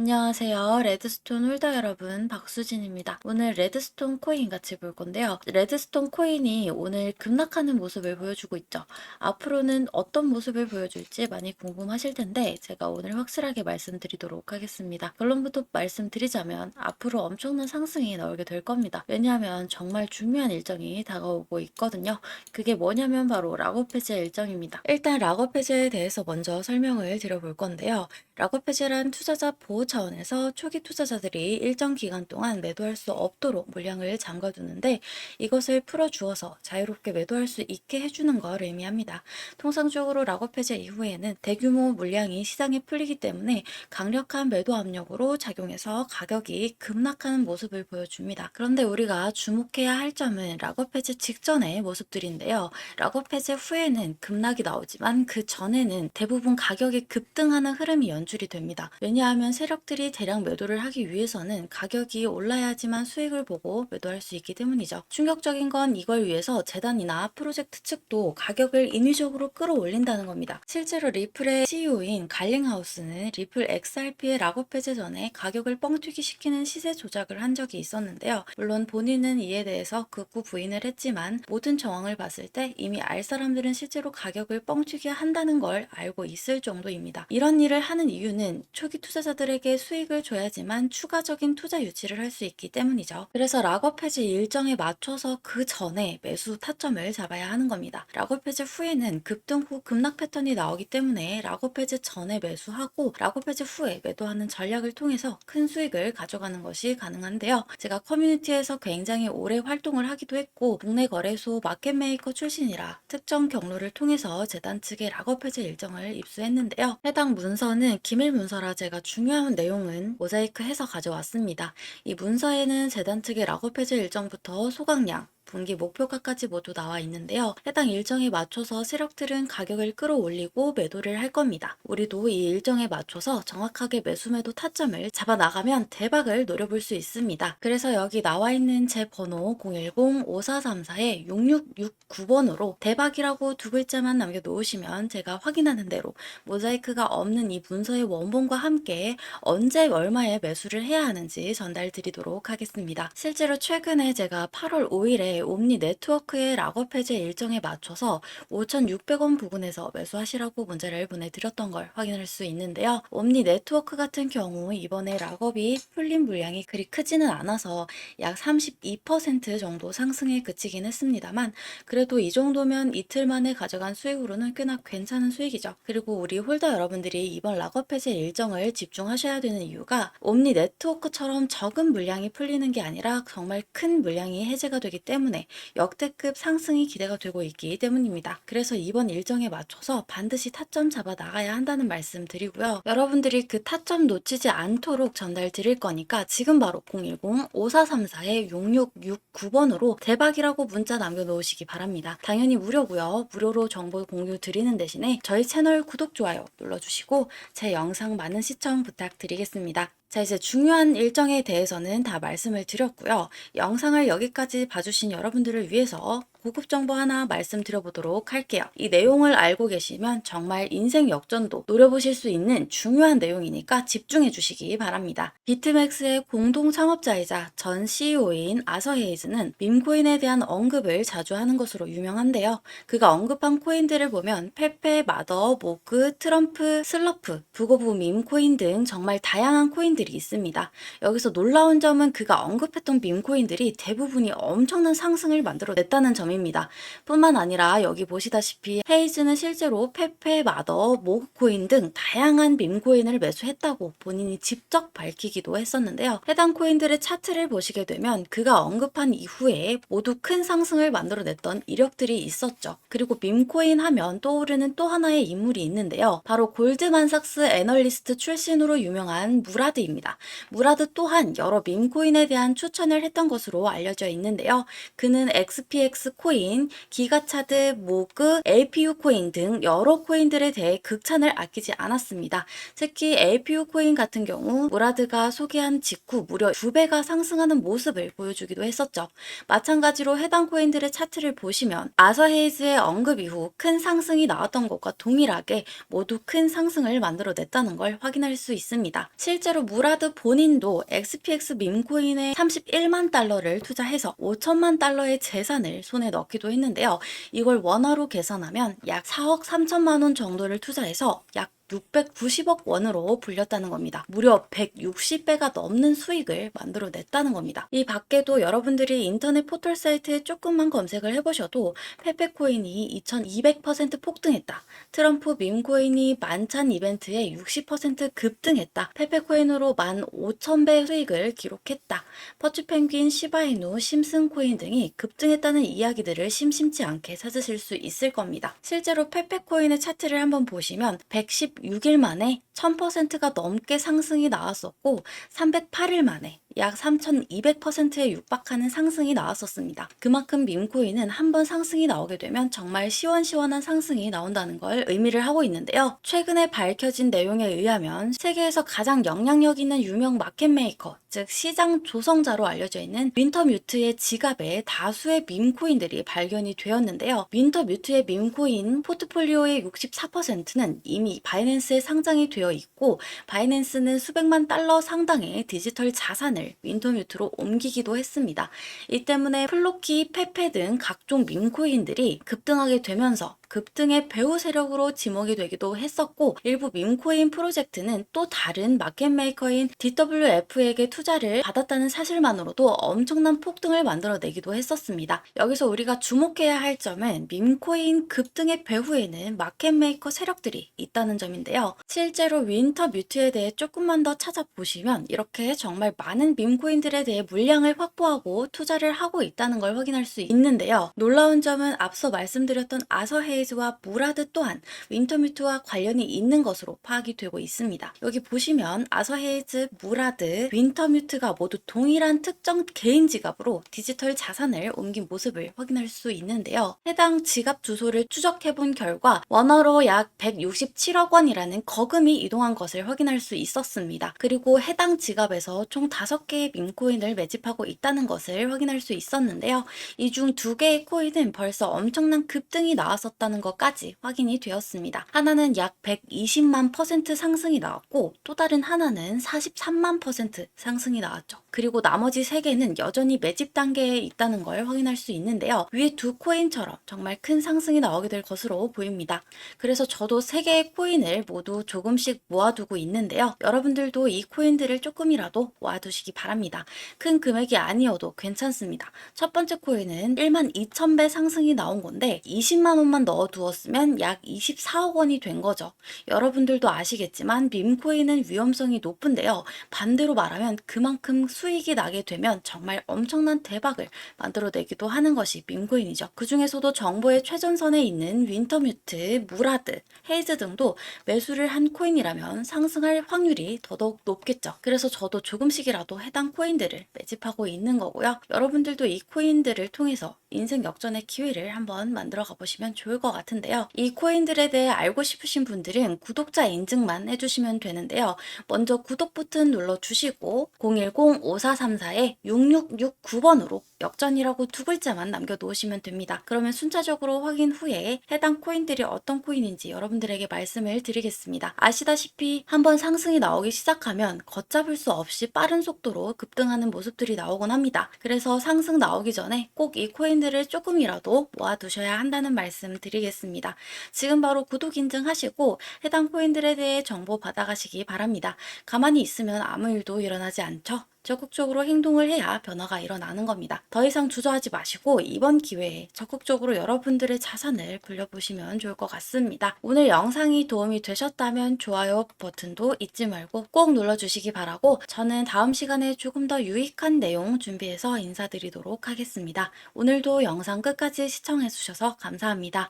안녕하세요. 레드스톤 홀더 여러분, 박수진입니다. 오늘 레드스톤 코인 같이 볼 건데요. 레드스톤 코인이 오늘 급락하는 모습을 보여주고 있죠. 앞으로는 어떤 모습을 보여줄지 많이 궁금하실 텐데 제가 오늘 확실하게 말씀드리도록 하겠습니다. 결론부터 말씀드리자면 앞으로 엄청난 상승이 나오게 될 겁니다. 왜냐하면 정말 중요한 일정이 다가오고 있거든요. 그게 뭐냐면 바로 락업 해제 일정입니다. 일단 락업 해제에 대해서 먼저 설명을 드려볼 건데요. 락업 해제란 투자자 보호 차원에서 초기 투자자들이 일정 기간 동안 매도할 수 없도록 물량을 잠가두는데 이것을 풀어주어서 자유롭게 매도할 수 있게 해주는 걸 의미합니다. 통상적으로 락업 해제 이후에는 대규모 물량이 시장에 풀리기 때문에 강력한 매도 압력으로 작용해서 가격이 급락하는 모습을 보여줍니다. 그런데 우리가 주목해야 할 점은 락업 해제 직전의 모습들인데요. 락업 해제 후에는 급락이 나오지만 그 전에는 대부분 가격이 급등하는 흐름이 연출이 됩니다. 왜냐하면 세력들이 대량 매도를 하기 위해서는 가격이 올라야지만 수익을 보고 매도할 수 있기 때문이죠. 충격적인 건 이걸 위해서 재단이나 프로젝트 측도 가격을 인위적으로 끌어올린다는 겁니다. 실제로 리플의 CEO인 갈링하우스는 리플 XRP의 락업 해제 전에 가격을 뻥튀기 시키는 시세 조작을 한 적이 있었는데요. 물론 본인은 이에 대해서 극구 부인을 했지만 모든 정황을 봤을 때 이미 알 사람들은 실제로 가격을 뻥튀기 한다는 걸 알고 있을 정도입니다. 이런 일을 하는 이유는 초기 투자자들에게 수익을 줘야지만 추가적인 투자 유치를 할 수 있기 때문이죠. 그래서 락업 해제 일정에 맞춰서 그 전에 매수 타점을 잡아야 하는 겁니다. 락업 해제 후에는 급등 후 급락 패턴이 나오기 때문에 락업 해제 전에 매수하고 락업 해제 후에 매도하는 전략을 통해서 큰 수익을 가져가는 것이 가능한데요. 제가 커뮤니티에서 굉장히 오래 활동을 하기도 했고 국내 거래소 마켓메이커 출신이라 특정 경로를 통해서 재단 측의 락업 해제 일정을 입수했는데요. 해당 문서는 기밀 문서라 제가 중요한 내용은 모자이크 해서 가져왔습니다. 이 문서에는 재단 측의 락업 해제 일정부터 소각량, 분기 목표가까지 모두 나와 있는데요. 해당 일정에 맞춰서 세력들은 가격을 끌어올리고 매도를 할 겁니다. 우리도 이 일정에 맞춰서 정확하게 매수 매도 타점을 잡아 나가면 대박을 노려볼 수 있습니다. 그래서 여기 나와 있는 제 번호 010-5434-6669번으로 대박이라고 두 글자만 남겨놓으시면 제가 확인하는 대로 모자이크가 없는 이 문서의 원본과 함께 언제 얼마에 매수를 해야 하는지 전달 드리도록 하겠습니다. 실제로 최근에 제가 8월 5일에 옴니 네트워크의 락업 해제 일정에 맞춰서 5,600원 부근에서 매수하시라고 문자를 보내드렸던 걸 확인할 수 있는데요. 옴니 네트워크 같은 경우 이번에 락업이 풀린 물량이 그리 크지는 않아서 약 32% 정도 상승에 그치긴 했습니다만 그래도 이 정도면 이틀 만에 가져간 수익으로는 꽤나 괜찮은 수익이죠. 그리고 우리 홀더 여러분들이 이번 락업 해제 일정을 집중하셔야 되는 이유가 옴니 네트워크처럼 적은 물량이 풀리는 게 아니라 정말 큰 물량이 해제가 되기 때문에 역대급 상승이 기대가 되고 있기 때문입니다. 그래서 이번 일정에 맞춰서 반드시 타점 잡아 나가야 한다는 말씀 드리고요. 여러분들이 그 타점 놓치지 않도록 전달 드릴 거니까 지금 바로 010-5434-6669번으로 대박이라고 문자 남겨놓으시기 바랍니다. 당연히 무료고요. 무료로 정보 공유 드리는 대신에 저희 채널 구독, 좋아요 눌러주시고 제 영상 많은 시청 부탁드리겠습니다. 자, 이제 중요한 일정에 대해서는 다 말씀을 드렸고요. 영상을 여기까지 봐주신 여러분들을 위해서 고급 정보 하나 말씀드려보도록 할게요. 이 내용을 알고 계시면 정말 인생 역전도 노려보실 수 있는 중요한 내용이니까 집중해 주시기 바랍니다. 비트맥스의 공동 창업자이자 전 CEO인 아서 헤이즈는 밈코인에 대한 언급을 자주 하는 것으로 유명한데요. 그가 언급한 코인들을 보면 페페, 마더, 모그, 트럼프, 슬러프, 부고부 밈코인 등 정말 다양한 코인들이 있습니다. 여기서 놀라운 점은 그가 언급했던 밈코인들이 대부분이 엄청난 상승을 만들어냈다는 점입니다. 뿐만 아니라 여기 보시다시피 헤이즈는 실제로 페페, 마더, 모그코인 등 다양한 밈코인을 매수했다고 본인이 직접 밝히기도 했었는데요. 해당 코인들의 차트를 보시게 되면 그가 언급한 이후에 모두 큰 상승을 만들어냈던 이력들이 있었죠. 그리고 밈코인 하면 떠오르는 또 하나의 인물이 있는데요. 바로 골드만삭스 애널리스트 출신으로 유명한 무라드입니다. 무라드 또한 여러 밈코인에 대한 추천을 했던 것으로 알려져 있는데요. 그는 XPX 코인, 기가차드, 모그, LPU 코인 등 여러 코인들에 대해 극찬을 아끼지 않았습니다. 특히 LPU 코인 같은 경우 무라드가 소개한 직후 무려 2배가 상승하는 모습을 보여주기도 했었죠. 마찬가지로 해당 코인들의 차트를 보시면 아서 헤이즈의 언급 이후 큰 상승이 나왔던 것과 동일하게 모두 큰 상승을 만들어냈다는 걸 확인할 수 있습니다. 실제로 무라드 본인도 XPX 밈코인에 31만 달러를 투자해서 5천만 달러의 재산을 손에 넣기도 했는데요. 이걸 원화로 계산하면 약 4억 3천만 원 정도를 투자해서 약 690억 원으로 불렸다는 겁니다. 무려 160배가 넘는 수익을 만들어냈다는 겁니다. 이 밖에도 여러분들이 인터넷 포털 사이트에 조금만 검색을 해보셔도 페페코인이 2200% 폭등했다. 트럼프 밈코인이 만찬 이벤트에 60% 급등했다. 페페코인으로 15,000배 수익을 기록했다. 퍼치펭귄, 시바이누, 심슨코인 등이 급등했다는 이야기들을 심심치 않게 찾으실 수 있을 겁니다. 실제로 페페코인의 차트를 한번 보시면 116일 만에 1000%가 넘게 상승이 나왔었고 308일 만에 약 3200%에 육박하는 상승이 나왔었습니다. 그만큼 밈코인은 한번 상승이 나오게 되면 정말 시원시원한 상승이 나온다는 걸 의미를 하고 있는데요. 최근에 밝혀진 내용에 의하면 세계에서 가장 영향력 있는 유명 마켓메이커, 즉 시장 조성자로 알려져 있는 윈터뮤트의 지갑에 다수의 밈코인들이 발견이 되었는데요. 윈터뮤트의 밈코인 포트폴리오의 64%는 이미 바이낸스에 상장이 되어 있고 바이낸스는 수백만 달러 상당의 디지털 자산을 윈터뮤트로 옮기기도 했습니다. 이 때문에 플로키, 페페 등 각종 밈코인들이 급등하게 되면서 급등의 배후 세력으로 지목이 되기도 했었고 일부 밈코인 프로젝트는 또 다른 마켓메이커인 DWF에게 투자를 받았다는 사실만으로도 엄청난 폭등을 만들어내기도 했었습니다. 여기서 우리가 주목해야 할 점은 밈코인 급등의 배후에는 마켓메이커 세력들이 있다는 점인데요. 실제로 윈터뮤트에 대해 조금만 더 찾아보시면 이렇게 정말 많은 밈코인들에 대해 물량을 확보하고 투자를 하고 있다는 걸 확인할 수 있는데요. 놀라운 점은 앞서 말씀드렸던 아서헤이즈와 무라드 또한 윈터뮤트와 관련이 있는 것으로 파악이 되고 있습니다. 여기 보시면 아서헤이즈, 무라드, 윈터뮤트가 모두 동일한 특정 개인 지갑으로 디지털 자산을 옮긴 모습을 확인할 수 있는데요. 해당 지갑 주소를 추적해 본 결과 원화로 약 167억 원이라는 거금이 이동한 것을 확인할 수 있었습니다. 그리고 해당 지갑에서 총 5개의 밈코인을 매집하고 있다는 것을 확인할 수 있었는데요. 이 중 2개의 코인은 벌써 엄청난 급등이 나왔었다는 것까지 확인이 되었습니다. 하나는 약 120만 % 상승이 나왔고 또 다른 하나는 43만 % 상승이 나왔죠. 그리고 나머지 3개는 여전히 매집 단계에 있다는 걸 확인할 수 있는데요. 위에 두 코인처럼 정말 큰 상승이 나오게 될 것으로 보입니다. 그래서 저도 3개의 코인을 모두 조금씩 모아두고 있는데요. 여러분들도 이 코인들을 조금이라도 모아두시기 바랍니다. 큰 금액이 아니어도 괜찮습니다. 첫 번째 코인은 12,000배 상승이 나온 건데 20만 원만 넣어두었으면 약 24억 원이 된 거죠. 여러분들도 아시겠지만 밈코인은 위험성이 높은데요. 반대로 말하면 그만큼 수익이 나게 되면 정말 엄청난 대박을 만들어내기도 하는 것이 밈코인이죠. 그 중에서도 정보의 최전선에 있는 윈터뮤트, 무라드, 헤이즈 등도 매수를 한 코인이라면 상승할 확률이 더더욱 높겠죠. 그래서 저도 조금씩이라도 해당 코인들을 매집하고 있는 거고요. 여러분들도 이 코인들을 통해서 인생 역전의 기회를 한번 만들어 가보시면 좋을 것 같은데요. 이 코인들에 대해 알고 싶으신 분들은 구독자 인증만 해주시면 되는데요. 먼저 구독 버튼 눌러주시고 010-5434-6669번으로 역전이라고 2글자만 남겨놓으시면 됩니다. 그러면 순차적으로 확인 후에 해당 코인들이 어떤 코인인지 여러분들에게 말씀을 드리겠습니다. 아시다시피 한번 상승이 나오기 시작하면 걷잡을 수 없이 빠른 속도로 급등하는 모습들이 나오곤 합니다. 그래서 상승 나오기 전에 꼭 이 코인들을 조금이라도 모아두셔야 한다는 말씀 드리겠습니다. 지금 바로 구독 인증하시고 해당 코인들에 대해 정보 받아가시기 바랍니다. 가만히 있으면 아무 일도 일어나지 않죠. 적극적으로 행동을 해야 변화가 일어나는 겁니다. 더 이상 주저하지 마시고 이번 기회에 적극적으로 여러분들의 자산을 불려보시면 좋을 것 같습니다. 오늘 영상이 도움이 되셨다면 좋아요 버튼도 잊지 말고 꼭 눌러주시기 바라고 저는 다음 시간에 조금 더 유익한 내용 준비해서 인사드리도록 하겠습니다. 오늘도 영상 끝까지 시청해주셔서 감사합니다.